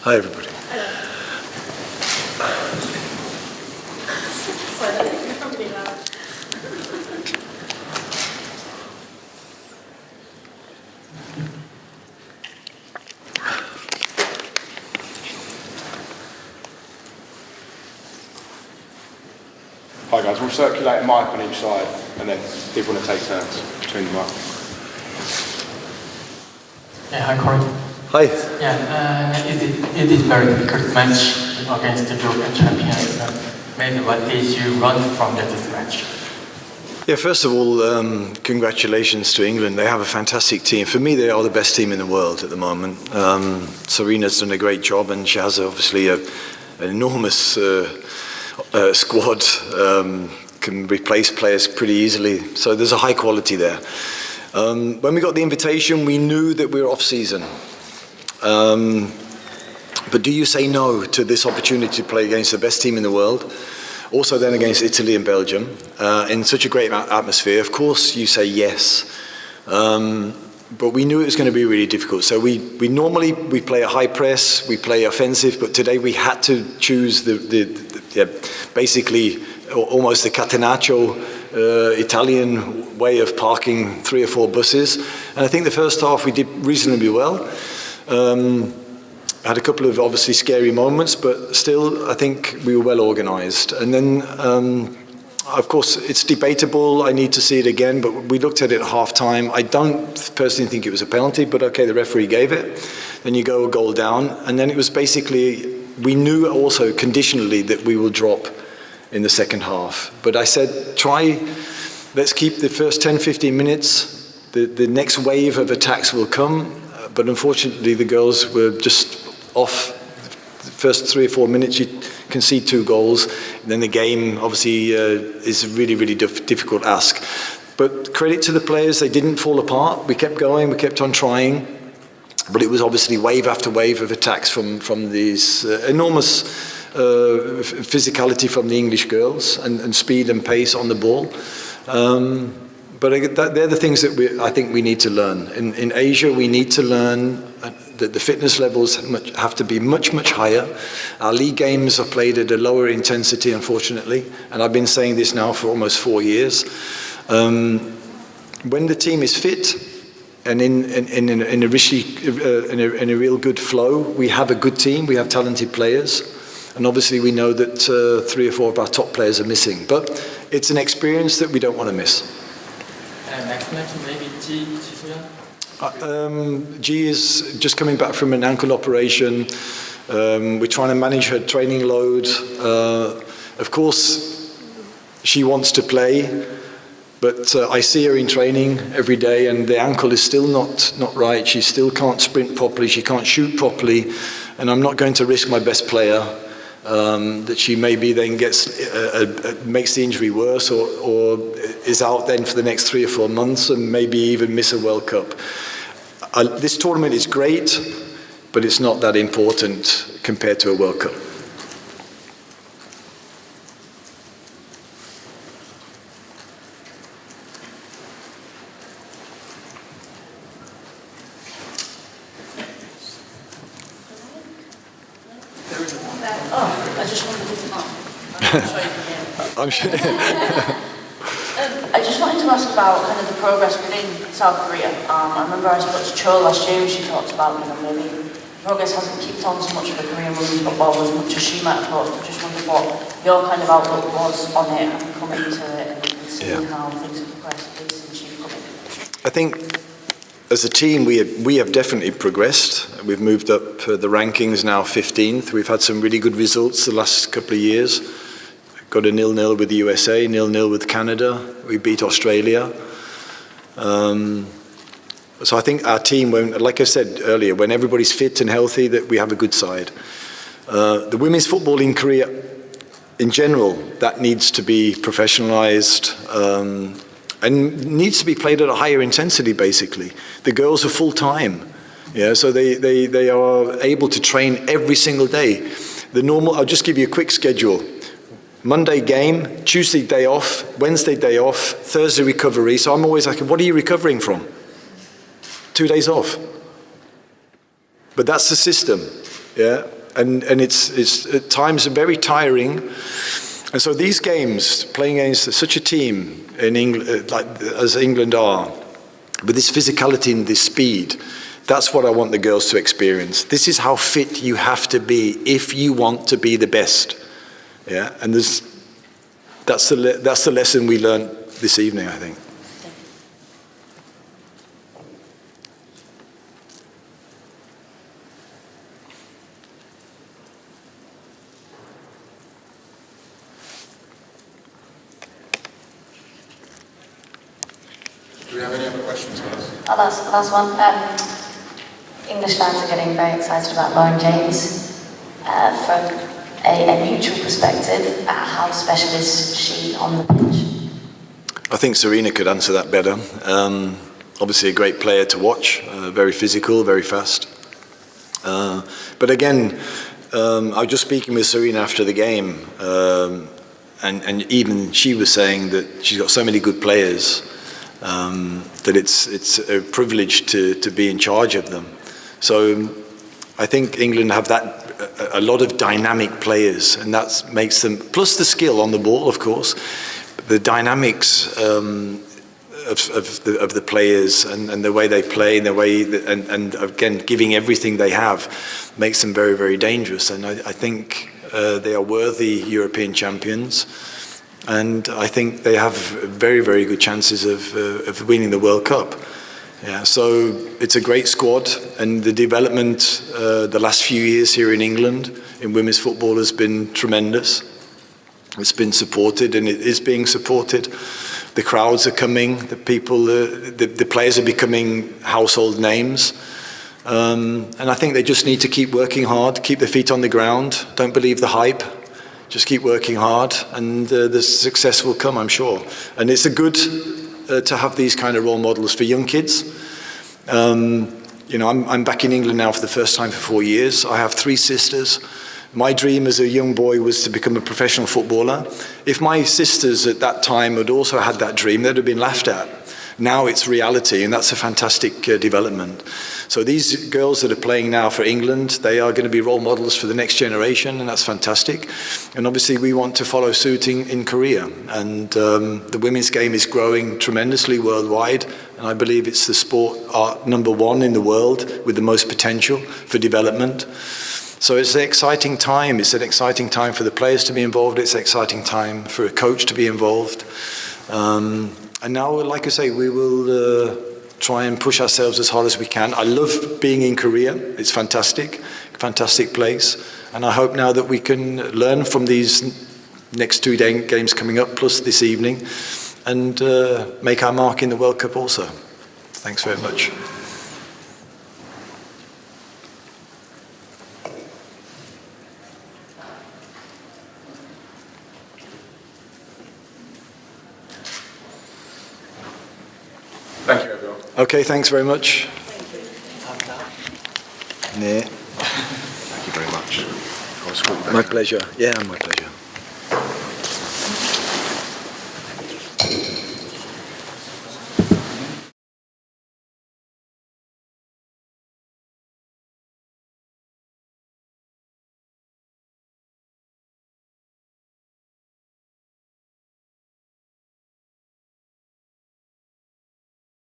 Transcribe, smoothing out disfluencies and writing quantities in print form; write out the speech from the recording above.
Hi, everybody. Hi guys, we'll circulate a mic on each side and then people want to take turns between the mic. Yeah, hi Colin. Hi. Yeah, it is very difficult match against the European champions. Maybe what did you learn from this match? Yeah, first of all, congratulations to England. They have a fantastic team. For me, they are the best team in the world at the moment. Sarina's done a great job, and she has obviously an enormous squad, can replace players pretty easily. So there's a high quality there. When we got the invitation, we knew that we were off season. But do you say no to this opportunity to play against the best team in the world? Also then against Italy and Belgium, in such a great atmosphere? Of course you say yes. But we knew it was going to be really difficult. So we normally play a high press, we play offensive, but today we had to choose basically almost the catenaccio Italian way of parking 3 or 4 buses. And I think the first half we did reasonably well. Had a couple of obviously scary moments, but still I think we were well organised. And then, of course, it's debatable. I need to see it again, but we looked at it at half-time. I don't personally think it was a penalty, but okay, the referee gave it. Then you go a goal down, and then it was basically, we knew also conditionally that we will drop in the second half. But I said, let's keep the first 10, 15 minutes. The next wave of attacks will come. But unfortunately, the girls were just off. The first 3 or 4 minutes, you concede 2 goals. And then the game, obviously, is a really, really difficult ask. But credit to the players, they didn't fall apart. We kept going, we kept on trying. But it was obviously wave after wave of attacks from these enormous physicality from the English girls and speed and pace on the ball. But they're the things that I think we need to learn. In Asia, we need to learn that the fitness levels have to be much, much higher. Our league games are played at a lower intensity, unfortunately. And I've been saying this now for almost 4 years. When the team is fit and in a real good flow, we have a good team, we have talented players. And obviously we know that 3 or 4 of our top players are missing. But it's an experience that we don't want to miss. Next match, maybe Ji Soya? Ji is just coming back from an ankle operation. We're trying to manage her training load. Of course, she wants to play, but I see her in training every day, and the ankle is still not right. She still can't sprint properly. She can't shoot properly, and I'm not going to risk my best player. That she maybe then makes the injury worse or is out then for the next 3 or 4 months and maybe even miss a World Cup. This tournament is great, but it's not that important compared to a World Cup. I just wanted to. I'm sure. I just wanted to ask about kind of the progress within South Korea. I remember I spoke to Cho last year and she talked about, maybe progress hasn't kicked on so much for Korean women's football as much as she might have thought. I just wondered what your kind of outlook was on it and coming into it and seeing how things have progressed since you've come in. I think as a team, we have definitely progressed. We've moved up the rankings, now 15th. We've had some really good results the last couple of years. Got a 0-0 with the USA, 0-0 with Canada. We beat Australia. So I think our team, like I said earlier, when everybody's fit and healthy, that we have a good side. The women's football in Korea, in general, that needs to be professionalized. And needs to be played at a higher intensity, basically. The girls are full-time, so they are able to train every single day. I'll just give you a quick schedule. Monday game, Tuesday day off, Wednesday day off, Thursday recovery. So I'm always like, what are you recovering from? 2 days off. But that's the system, yeah? And it's at times very tiring. And so these games, playing against such a team in England, like as England are, with this physicality and this speed, that's what I want the girls to experience. This is how fit you have to be if you want to be the best. Yeah, and that's the lesson we learned this evening, I think. Do we have any other questions, guys? Last one. English fans are getting very excited about Lauren James. From a neutral perspective, how special is she on the pitch? I think Sarina could answer that better. Obviously a great player to watch, very physical, very fast. But again, I was just speaking with Sarina after the game, and even she was saying that she's got so many good players that it's a privilege to be in charge of them. So I think England have a lot of dynamic players, and that makes them, plus the skill on the ball, of course, the dynamics of the players and the way they play, and the way and again giving everything they have makes them very, very dangerous. And I think they are worthy European champions, and I think they have very, very good chances of winning the World Cup. Yeah, so it's a great squad, and the development the last few years here in England in women's football has been tremendous. It's been supported, and it is being supported. The crowds are coming, the players are becoming household names. And I think they just need to keep working hard, keep their feet on the ground, don't believe the hype. Just keep working hard, and the success will come, I'm sure. And it's a good to have these kind of role models for young kids. You know, I'm back in England now for the first time for 4 years. I have 3 sisters. My dream as a young boy was to become a professional footballer. If my sisters at that time had also had that dream, they'd have been laughed at. Now it's reality, and that's a fantastic development. So these girls that are playing now for England, they are going to be role models for the next generation, and that's fantastic. And obviously we want to follow suit in Korea. And the women's game is growing tremendously worldwide, and I believe it's the sport #1 in the world with the most potential for development. So it's an exciting time. It's an exciting time for the players to be involved. It's an exciting time for a coach to be involved. And now, like I say, we will try and push ourselves as hard as we can. I love being in Korea. It's fantastic, fantastic place. And I hope now that we can learn from these next 2 games coming up, plus this evening, and make our mark in the World Cup also. Thanks very much. Thank you, everyone. Okay, thanks very much. Thank you very much. My pleasure. Yeah, my pleasure.